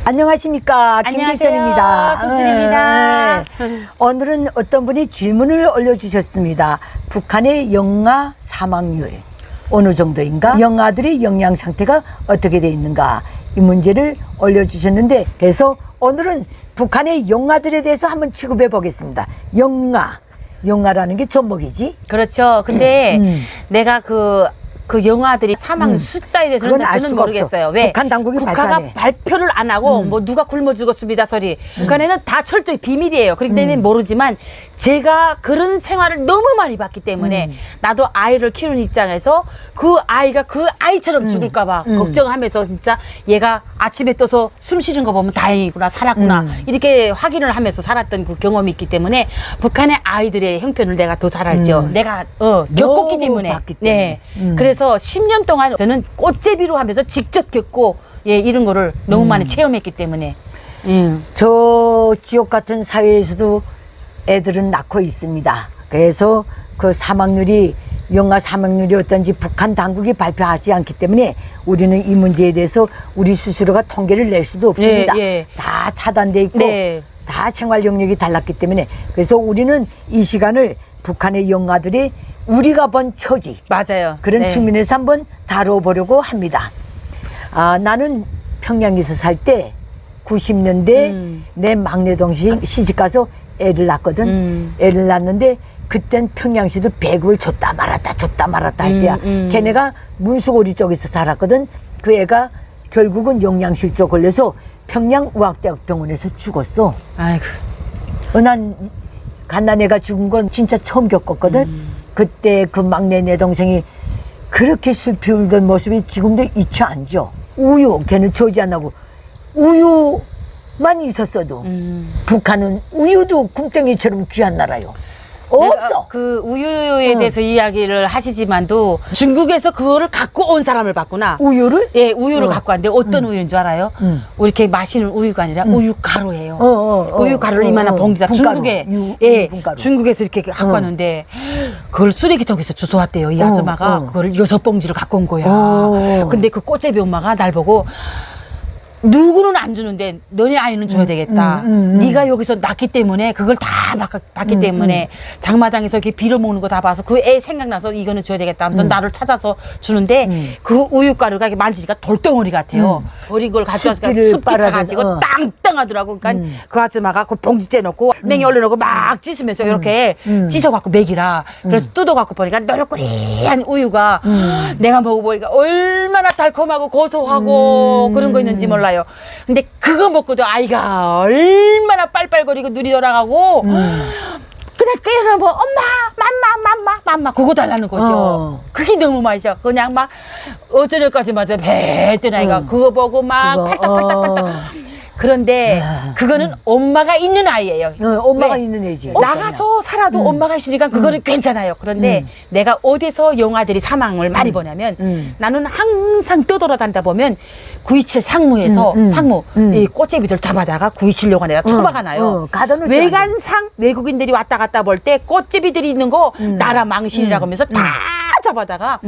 안녕하십니까. 김길선입니다. 수진입니다. 오늘은 어떤 분이 질문을 올려주셨습니다. 북한의 영아 사망률 어느 정도인가? 영아들의 영양 상태가 어떻게 되어 있는가? 이 문제를 올려주셨는데, 그래서 오늘은 북한의 영아들에 대해서 한번 취급해 보겠습니다. 영아라는 게 존목이지? 그렇죠. 근데 내가 그 영아들이 사망 숫자에 대해서는 저는 모르겠어요. 왜? 북한 당국이 국가가 발표를 안 하고 뭐 누가 굶어 죽었습니다 소리. 북한에는 다 철저히 비밀이에요. 그렇기 때문에 모르지만 제가 그런 생활을 너무 많이 봤기 때문에 나도 아이를 키우는 입장에서 그 아이가 그 아이처럼 죽을까 봐 걱정하면서 진짜 얘가 아침에 떠서 숨 쉬는 거 보면 다행이구나, 살았구나, 이렇게 확인을 하면서 살았던 그 경험이 있기 때문에 북한의 아이들의 형편을 내가 더 잘 알죠. 내가 겪었기 때문에. 네. 그래서 10년 동안 저는 꽃제비로 하면서 직접 겪고, 예, 이런 거를 너무 많이 체험했기 때문에. 저 지옥 같은 사회에서도 애들은 낳고 있습니다. 그래서 그 사망률이, 영아 사망률이 어떤지 북한 당국이 발표하지 않기 때문에 우리는 이 문제에 대해서 우리 스스로가 통계를 낼 수도 없습니다. 예. 다 차단돼 있고 네. 다 생활 영역이 달랐기 때문에, 그래서 우리는 이 시간을 북한의 영아들이 우리가 본 처지, 맞아요, 그런 네. 측면에서 한번 다뤄보려고 합니다. 나는 평양에서 살 때 90년대 내 막내 동생 시집가서 애를 낳거든. 애를 낳는데 그땐 평양시도 배급을 줬다 말았다 할 때야. 걔네가 문수고리 쪽에서 살았거든. 그 애가 결국은 영양실조 걸려서 평양의학대학병원에서 죽었어. 아이고. 난 갓난애가 죽은 건 진짜 처음 겪었거든. 그때 그 막내 내 동생이 그렇게 슬피 울던 모습이 지금도 잊지 않죠. 우유, 걔는 조지 안 나고 우유만 있었어도 북한은 우유도 굼벵이처럼 귀한 나라요. 없어. 그 우유에 대해서 이야기를 하시지만도 중국에서 그거를 갖고 온 사람을 봤구나. 우유를? 예, 우유를 갖고 왔는데 어떤 우유인 줄 알아요? 우리 이렇게 마시는 우유가 아니라 우유 가루예요. 우유 가루를 이만한 봉지다. 중국에, 예, 분가루. 중국에서 이렇게 갖고 왔는데 그걸 쓰레기통에서 주워왔대요. 이 아줌마가 그걸 6봉지를 갖고 온 거야. 근데 그 꽃제비 엄마가 날 보고, 누구는 안 주는데 너네 아이는 줘야 되겠다. 네가 여기서 낳기 때문에 그걸 다 받기 때문에 장마당에서 이렇게 빌어먹는 거 다 봐서 그 애 생각나서 이거는 줘야 되겠다 하면서 나를 찾아서 주는데 그 우유가루가 이렇게 만지니까 돌덩어리 같아요. 버린 걸 가져와서 습기 차가지고 땅땅하더라고. 그러니까 그 아줌마가 그 봉지째 넣고 맹이 올려놓고 막 찢으면서 이렇게 찢어갖고 먹이라. 그래서 뜯어갖고 보니까 노릇꾸리한 우유가 내가 먹어보니까 얼마나 달콤하고 고소하고 그런 거 있는지 몰라요. 근데 그거 먹고도 아이가 얼마나 빨빨거리고 눈이 돌아가고 그냥 깨어나 뭐 엄마 맘마 그거 달라는 거죠. 그게 너무 맛있어. 그냥 막 어저녁까지마다 배했던 아이가 그거 보고 막 팔딱팔딱. 그런데 그거는 엄마가 있는 아이예요. 엄마가 있는 애지. 나가서 살아도 엄마가 있으니까 그거는 괜찮아요. 그런데 내가 어디서 영아들이 사망을 많이 보냐면 나는 항상 떠돌아다니다 보면 927 상무에서 이 꽃제비들 잡아다가 927 요관에다 처박아 놔요. 외관상 외국인들이 왔다 갔다 볼 때 꽃제비들이 있는 거 나라 망신이라고 하면서 다 잡아다가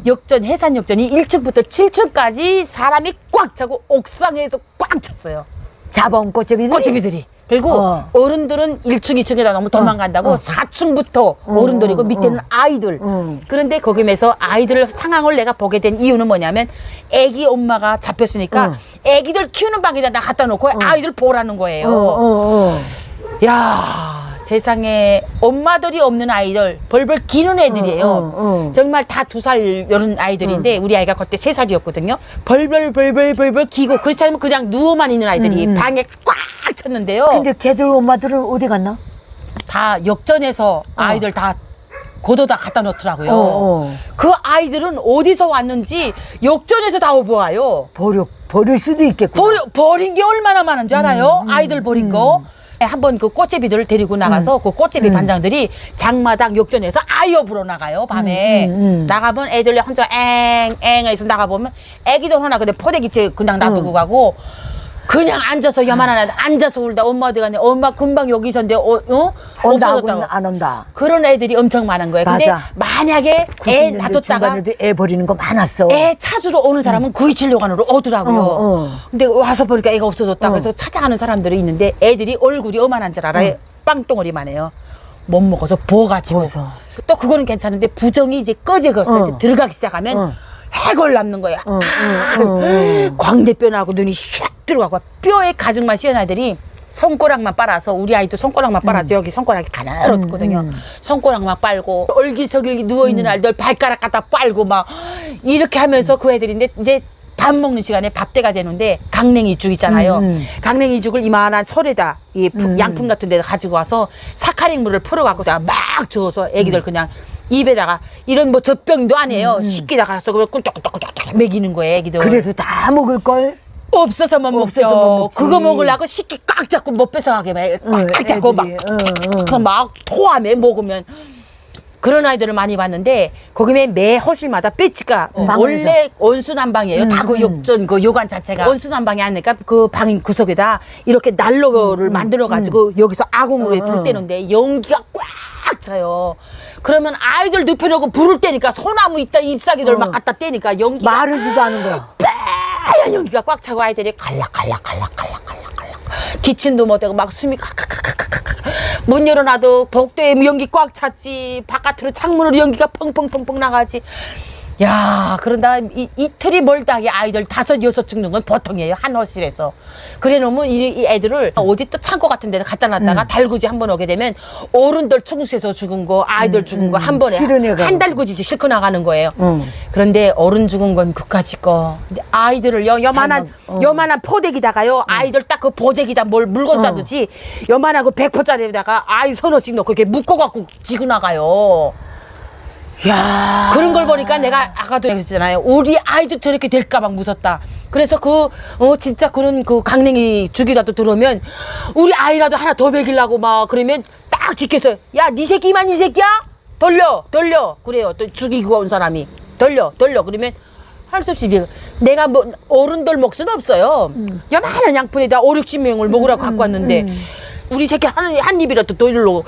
역전, 해산역전이 1층부터 7층까지 사람이 꽉 차고 옥상에서 꽉 찼어요. 잡아온 꽃제비들이? 그리고 어른들은 1층, 2층에다 너무 도망간다고 4층부터 어른들이고 밑에는 아이들. 그런데 거기면서 아이들 상황을 내가 보게 된 이유는 뭐냐면 애기 엄마가 잡혔으니까 애기들 키우는 방에다 나 갖다 놓고 아이들 보라는 거예요. 야, 세상에 엄마들이 없는 아이들 벌벌 기는 애들이에요. 정말 다 2살 이런 아이들인데 우리 아이가 그때 3살이었거든요. 벌벌 기고, 그렇지 않으면 그냥 누워만 있는 아이들이 방에 꽉 찼는데요. 근데 걔들 엄마들은 어디 갔나? 다 역전해서 아이들 다 고도다 갖다 놓더라고요. 그 아이들은 어디서 왔는지 역전해서 다 오보아요. 버릴 수도 있겠고. 버린 게 얼마나 많은지 알아요? 아이들 버린 거. 한번 그 꽃제비들을 데리고 나가서 그 꽃제비 반장들이 장마당 역전해서 아이업으로 나가요. 밤에 나가면 애들 혼자 앵앵 해서 나가보면 애기들 하나 근데 포대기째 그냥 놔두고 가고 그냥 앉아서 야만하나 앉아서 울다 엄마 어디 갔네 엄마 금방 여기 있었는데 온다 없어졌다고. 안 온다. 그런 애들이 엄청 많은 거예요. 근데 맞아. 만약에 애 90년대 놔뒀다가 중반에도 애 버리는 거 많았어. 애 찾으러 오는 사람은 927요관으로 오더라고요. 근데 와서 보니까 애가 없어졌다. 그래서 찾아가는 사람들이 있는데 애들이 얼굴이 어만한 줄 알아요. 빵덩어리만 해요. 못 먹어서 부어가지고. 부어서. 또 그거는 괜찮은데 부정이 이제 꺼지겠어요. 들어가기 시작하면 해골 남는 거야. 광대뼈 나고 눈이 샥 들어가고 뼈에 가죽만 씌운 아이들이 손가락만 빨아서 우리 아이도 손가락만 빨아서 여기 손가락이 가늘었거든요. 손가락만 빨고 얼기서기 누워있는 아이들 발가락 갖다 빨고 막 이렇게 하면서 그 애들인데 이제 밥 먹는 시간에 밥때가 되는데 강냉이죽 있잖아요. 강냉이죽을 이만한 설에다 이 양품 같은 데다 가지고 와서 사카린물을 풀어갖고 막 저어서 애기들 그냥 입에다가 이런 뭐 젖병도 아니에요. 식기다 가서 그걸 꿀떡꿀떡꿀떡 먹이는 거예요, 애기들. 그래도 다 먹을 걸. 없어서 못 없어서 못 먹죠. 먹지. 그거 먹으려고 식기 꽉 잡고 못 뺏어가게 꽉 잡고 막 토함에 먹으면 그런 아이들을 많이 봤는데 거기에 매 허실마다 배지가 원래 온수난방이에요. 다 그 욕전 그 요관 자체가 온수난방이 아니니까 그 방 구석에다 이렇게 난로를 만들어 가지고 여기서 아궁으로 불 때는데 연기가 꽉 차요. 그러면 아이들 눕혀놓고 불을 떼니까 소나무 있다 잎사귀들 막 갖다 떼니까 연기가 마르지도 않은 거야. 하얀 연기가 꽉 차고 아이들이 갈락갈락 기침도 못하고 막 숨이 카카카카카카 문 열어놔도 복도에 연기 꽉 찼지 바깥으로 창문으로 연기가 펑펑펑펑 나가지. 야 그런다 이틀이 멀다하게 아이들 5, 6 죽는 건 보통이에요. 한 호실에서. 그래 놓으면 이 애들을 어디 또 창고 같은 데다 갖다 놨다가 달구지 한 번 오게 되면 어른들 충수해서 죽은 거 아이들 죽은 거 한 번에 한 달구지 싣고 나가는 거예요. 그런데 어른 죽은 건 그까짓 거. 근데 아이들을요 요만한 포대기다가요 아이들 딱 그 보재기다 뭘 물건 싸듯이 요만하고 100포짜리에다가 아이 서너씩 넣고 이렇게 묶어갖고 지고 나가요. 야 그런 걸 보니까 내가 아까도 얘기했잖아요. 우리 아이도 저렇게 될까봐 무섭다. 그래서 진짜 그런 그 강냉이 죽이라도 들어오면 우리 아이라도 하나 더 먹이려고 막 그러면 딱 지켜서 야, 네 새끼만 이 새끼야? 돌려. 그래요. 또 죽이고 온 사람이. 돌려. 그러면 할 수 없이 내가 뭐 어른들 먹 수는 없어요. 요만한 양푼에다 5, 60명을 먹으라고 갖고 왔는데 우리 새끼 한 입이라도 돌려.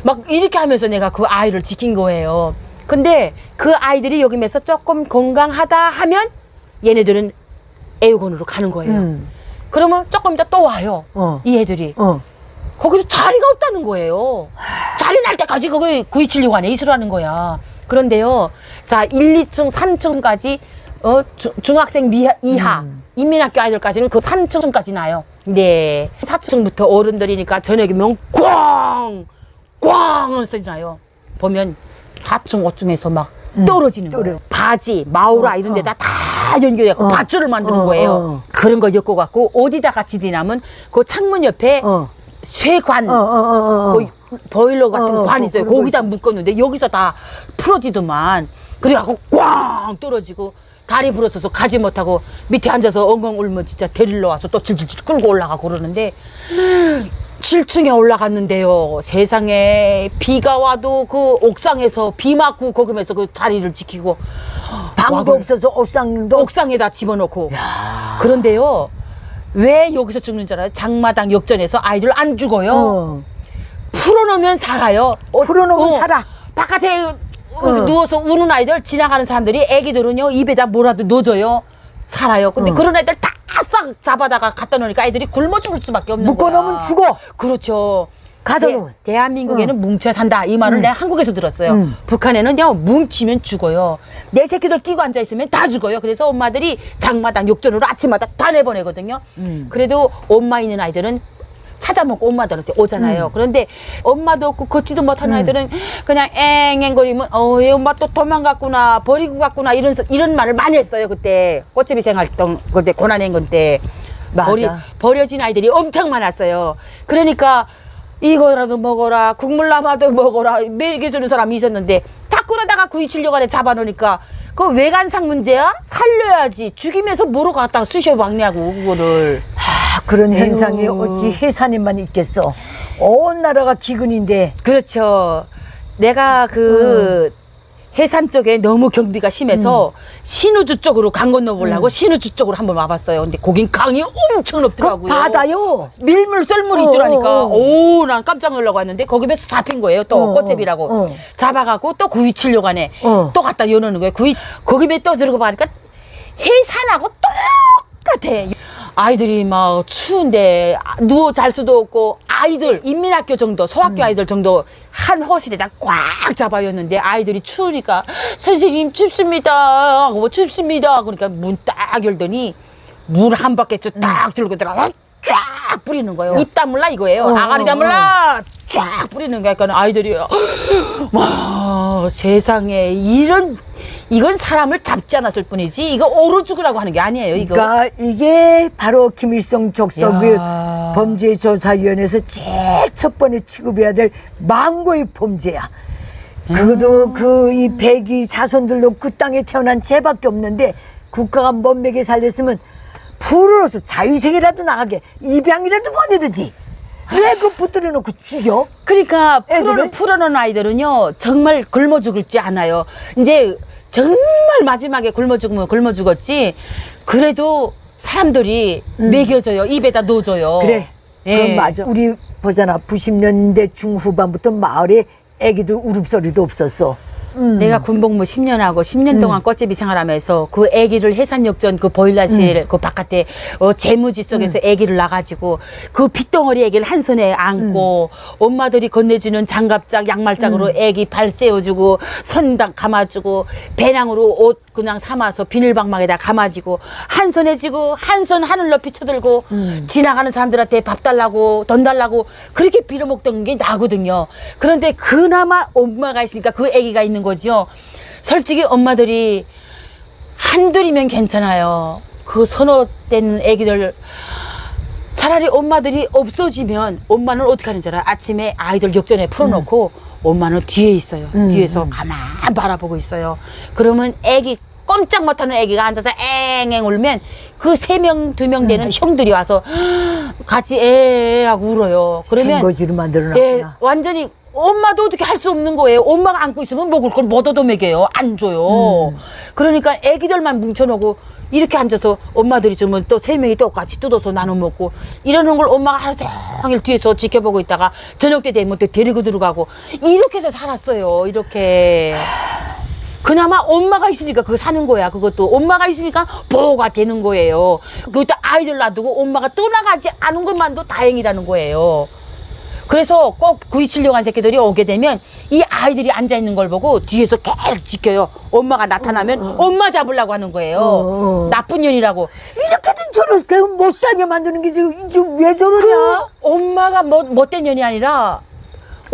막 이렇게 하면서 내가 그 아이를 지킨 거예요. 근데 그 아이들이 여기면서 조금 건강하다 하면 얘네들은 애육원으로 가는 거예요. 그러면 조금 이따 또 와요. 이 애들이. 거기서 자리가 없다는 거예요. 자리 날 때까지 거기 9276 안에 있으라는 거야. 그런데요. 자, 1, 2층, 3층까지 중학생 이하 인민학교 아이들까지는 그 3층까지 나요. 네. 4층부터 어른들이니까 저녁이면 꽝 소리 나요. 보면 4층, 5층에서 막 떨어지는 거예요. 바지, 마우라 이런 데다 다 연결해갖고 밧줄을 만드는 거예요. 그런 거 엮어갖고 어디다가 지디냐면 그 창문 옆에 쇠관, 보일러 같은 관이 있어요. 거기다 묶었는데 여기서 다 풀어지더만. 그래갖고 꽝 떨어지고 다리 부러져서 가지 못하고 밑에 앉아서 엉엉 울면 진짜 데리러 와서 또 질질질 끌고 올라가고 그러는데 7층에 올라갔는데요. 세상에 비가 와도 그 옥상에서 비 맞고 거기면서 그 자리를 지키고 방도 없어서 옥상에다 집어넣고. 그런데요. 왜 여기서 죽는 줄 알아요? 장마당 역전에서 아이들 안 죽어요. 풀어놓으면 살아요. 풀어놓으면 살아. 바깥에 누워서 우는 아이들 지나가는 사람들이 애기들은요 입에다 뭐라도 넣어줘요. 살아요. 근데 그런 애들 다 싹 잡아다가 갖다 놓으니까 아이들이 굶어 죽을 수밖에 없는 거야. 묶어놓으면 죽어. 그렇죠. 가둬놓으면. 대한민국에는 뭉쳐 산다. 이 말을 내가 한국에서 들었어요. 북한에는요 뭉치면 죽어요. 내 새끼들 끼고 앉아있으면 다 죽어요. 그래서 엄마들이 장마당 욕전으로 아침마다 다 내보내거든요. 그래도 엄마 있는 아이들은 찾아먹고 엄마들한테 오잖아요. 그런데 엄마도 없고 걷지도 못하는 아이들은 그냥 앵앵거리면 얘 엄마 또 도망갔구나 버리고 갔구나 이런 말을 많이 했어요. 그때 꽃제비 생활동 그때 고난행군 때 버려진 아이들이 엄청 많았어요. 그러니까 이거라도 먹어라 국물 남아도 먹어라 먹여주는 사람이 있었는데 다 끌어다가 927요관에 잡아놓으니까 그 외관상 문제야? 살려야지. 죽이면서 뭐로 갖다가 쑤셔 박냐고 그거를. 그런 현상이 어찌 해산에만 있겠어. 온 나라가 기근인데. 그렇죠. 내가 해산 쪽에 너무 경비가 심해서 신우주 쪽으로 강 건너보려고 신우주 쪽으로 한번 와봤어요. 근데 거긴 강이 엄청 높더라고요. 바다요. 밀물 썰물이 있더라니까. 오, 난 깜짝 놀라고 왔는데 거기에서 잡힌 거예요. 또 꽃제비라고. 잡아갖고 또 구이 치려고 하네. 또 갖다 여놓는 거예요. 거기에 또 들어가 보니까 해산하고 똑같아. 아이들이 막 추운데 누워 잘 수도 없고 아이들 인민학교 정도 소학교 아이들 정도 한 호실에다 꽉 잡아였는데 아이들이 추우니까 선생님 춥습니다 하고 뭐 춥습니다 그러니까 문 딱 열더니 물 한 바퀴 딱 들고 들어가 쫙 뿌리는 거예요. 입 다물라 이거예요. 아가리 다물라 쫙 뿌리는 거야. 그러니까 아이들이 와 세상에 이건 사람을 잡지 않았을 뿐이지 이거 오로 죽으라고 하는 게 아니에요. 이거. 그러니까 이게 바로 김일성 족속의 야. 범죄조사위원회에서 제일 첫 번에 취급해야 될 망고의 범죄야. 그것도 그 이 백이 자손들로 그 땅에 태어난 쟤밖에 없는데 국가가 멋맥에 살렸으면 불어서 자유생이라도 나가게 입양이라도 보내듯이 왜 그 붙들어 놓고 죽여? 그러니까 애들을? 풀어놓은 아이들은요 정말 굶어 죽을지 않아요. 이제 정말 마지막에 굶어 죽으면 굶어 죽었지. 그래도 사람들이 먹여줘요. 입에다 넣어줘요. 그래. 예. 그건 맞아. 우리 보잖아. 90년대 중후반부터 마을에 애기들 울음소리도 없었어. 내가 군복무 10년 하고 10년 동안 꽃제비 생활하면서 그 애기를 해산역전 그 보일러실 그 바깥에 재무지 속에서 애기를 놔가지고 그 핏덩어리 애기를 한 손에 안고 엄마들이 건네주는 장갑장 양말장으로 애기 발 세워주고 손당 감아주고 배낭으로 옷 그냥 삼아서 비닐방망에다 감아지고 한 손에 쥐고 한 손 하늘 높이 쳐들고 지나가는 사람들한테 밥 달라고 돈 달라고 그렇게 빌어먹던 게 나거든요. 그런데 그나마 엄마가 있으니까 그 애기가 있는 거죠. 솔직히 엄마들이 한둘이면 괜찮아요. 그 선호된 애기들 차라리 엄마들이 없어지면 엄마는 어떻게 하는 줄 알아요? 아침에 아이들 역전에 풀어놓고 엄마는 뒤에 있어요. 뒤에서 가만 바라보고 있어요. 그러면 애기 꼼짝 못하는 애기가 앉아서 앵앵 울면 그 3명, 2명 되는 형들이 와서 같이 에 하고 울어요. 그러면 생거지로 만들어놨구나. 예, 완전히 엄마도 어떻게 할 수 없는 거예요. 엄마가 안고 있으면 먹을 걸 못 얻어 먹여요. 안 줘요. 그러니까 애기들만 뭉쳐놓고 이렇게 앉아서 엄마들이 주면 또 3명이 똑같이 뜯어서 나눠 먹고 이러는 걸 엄마가 하루 종일 뒤에서 지켜보고 있다가 저녁 때 되면 또 데리고 들어가고 이렇게 해서 살았어요. 이렇게. 그나마 엄마가 있으니까 그거 사는 거야. 그것도 엄마가 있으니까 보호가 되는 거예요. 그것도 아이들 놔두고 엄마가 떠나가지 않은 것만도 다행이라는 거예요. 그래서 꼭 구이치려고 한 새끼들이 오게 되면 이 아이들이 앉아있는 걸 보고 뒤에서 계속 지켜요. 엄마가 나타나면 엄마 잡으려고 하는 거예요. 나쁜 년이라고. 이렇게든 저렇게 못 사게 만드는 게 지금 왜 저러냐? 엄마가 못된 년이 아니라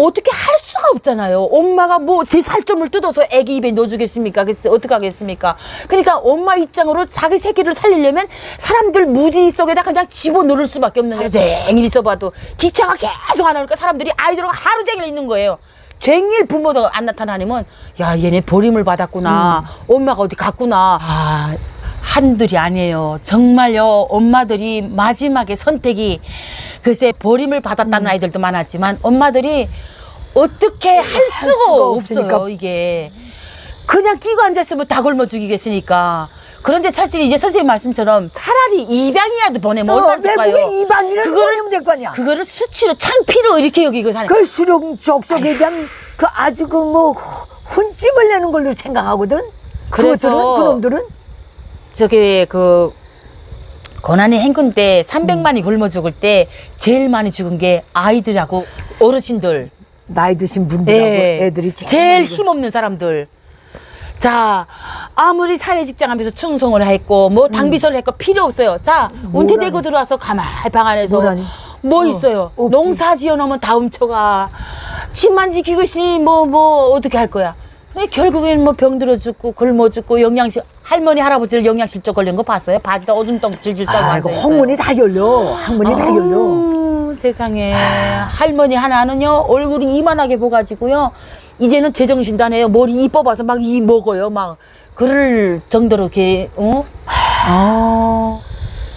어떻게 할 수가 없잖아요. 엄마가 뭐 제 살점을 뜯어서 애기 입에 넣어주겠습니까? 그래서 어떻게 하겠습니까? 그러니까 엄마 입장으로 자기 새끼를 살리려면 사람들 무지 속에다 그냥 집어넣을 수밖에 없는 거예요. 쟁일 있어봐도 기차가 계속 안 오니까 사람들이 아이들하고 하루 종일 있는 거예요. 쟁일 부모도 안 나타나면 야 얘네 버림을 받았구나. 엄마가 어디 갔구나. 아 한둘이 아니에요. 정말요. 엄마들이 마지막에 선택이 글쎄 버림을 받았다는 아이들도 많았지만 엄마들이 어떻게 할 수가 없어요. 이게 그냥 끼고 앉았으면 다 굶어 죽이겠으니까. 그런데 사실 이제 선생님 말씀처럼 차라리 입양이라도 보내면 얼마나 좋을까요? 왜 그게 입양이라도 보내면 될 거 아니야? 그거를 수치로 창피로 이렇게 여기고 사는 그 수령 족속에 대한 그 아주 그 뭐 훈집을 내는 걸로 생각하거든. 그래서 그놈들은 저기 그 고난의 행군 때 300만이 굶어 죽을 때 제일 많이 죽은 게 아이들하고 어르신들. 나이 드신 분들하고 예. 애들이 제일 힘없는 사람들. 자, 아무리 사회 직장 하면서 충성을 했고, 뭐 당비서를 했고, 필요 없어요. 자, 은퇴되고 들어와서 가만히 방 안에서 뭐라니? 뭐 있어요? 없지. 농사 지어 놓으면 다 훔쳐가. 집만 지키고 있으니 어떻게 할 거야? 결국엔 뭐 병들어 죽고, 굶어 죽고, 영양실, 할머니, 할아버지를 영양실조 걸린 거 봤어요? 바지다 오줌덩 질질 싸고 아이고 앉아있어요. 홍문이 다 열려. 항문이 다 열려. 세상에 할머니 하나는요 얼굴이 이만하게 보가지고요 이제는 제정신도 안 해요. 머리 이 뽑아서 막 이 먹어요. 막 그럴 정도로 이렇게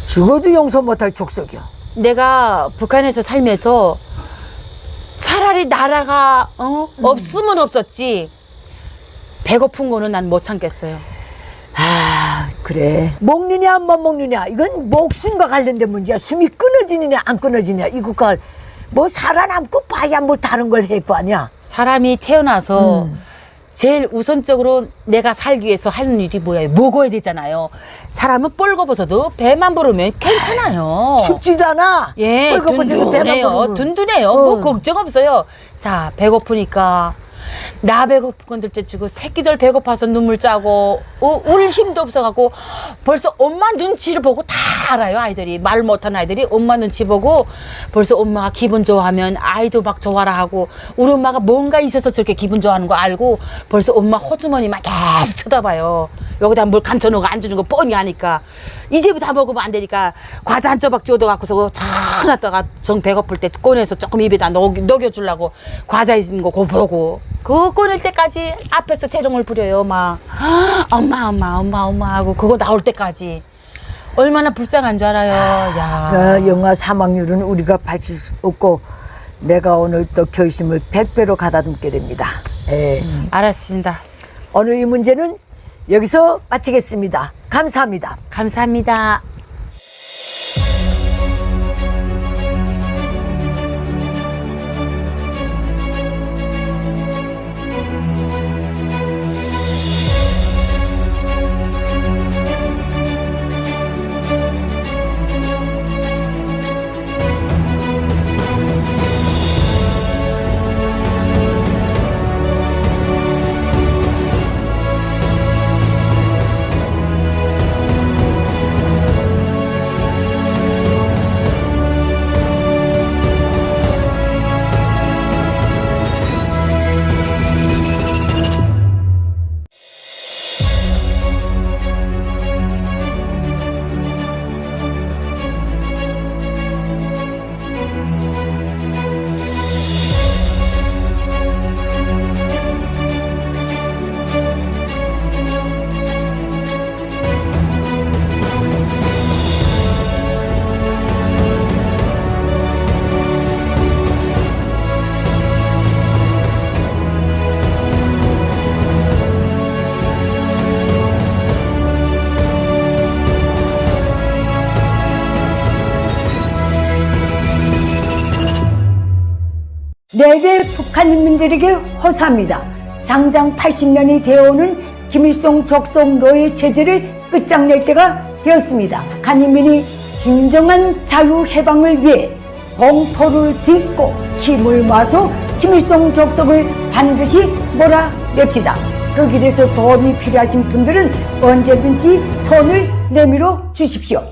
죽어도 용서 못할 족속이야. 내가 북한에서 살면서 차라리 나라가 없으면 없었지 배고픈 거는 난 못 참겠어요. 아, 그래. 먹느냐, 안 먹느냐. 이건 목숨과 관련된 문제야. 숨이 끊어지느냐, 안 끊어지느냐. 이거가 뭐 살아남고 봐야 뭐 다른 걸 할 거 아니야. 사람이 태어나서 제일 우선적으로 내가 살기 위해서 하는 일이 뭐야? 먹어야 되잖아요. 사람은 뻘거벗어도 배만 부르면 괜찮아요. 춥지도 않아. 예, 뻘거벗어도 배만 든든해요. 부르면. 든든해요. 뭐 걱정 없어요. 자, 배고프니까 나 배고픈 건 둘째치고 새끼들 배고파서 눈물 짜고 울 힘도 없어갖고 벌써 엄마 눈치를 보고 다 알아요. 아이들이 말 못하는 아이들이 엄마 눈치 보고 벌써 엄마가 기분 좋아하면 아이도 막 좋아라 하고 우리 엄마가 뭔가 있어서 저렇게 기분 좋아하는 거 알고 벌써 엄마 호주머니 막 계속 쳐다봐요. 여기다 뭘 감춰놓고 앉아주는 거 뻔히 아니까 이제부터 다 먹으면 안 되니까 과자 한 조각 쥐어갖고서 쳐놨다가 정 배고플 때 꺼내서 조금 입에다 녹여주려고 과자 있는 거 그거 보고 그거 꺼낼 때까지 앞에서 재롱을 부려요. 막 엄마 하고 그거 나올 때까지 얼마나 불쌍한 줄 알아요. 야. 영아 사망률은 우리가 밝힐 수 없고 내가 오늘 또 결심을 100배로 가다듬게 됩니다. 예. 알았습니다. 오늘 이 문제는 여기서 마치겠습니다. 감사합니다. 감사합니다. 내대 북한 인민들에게 호소합니다. 장장 80년이 되어오는 김일성 적성 노예 체제를 끝장낼 때가 되었습니다. 북한 인민이 진정한 자유 해방을 위해 공포를 딛고 힘을 모아서 김일성 적성을 반드시 몰아냅시다. 그 길에서 도움이 필요하신 분들은 언제든지 손을 내밀어 주십시오.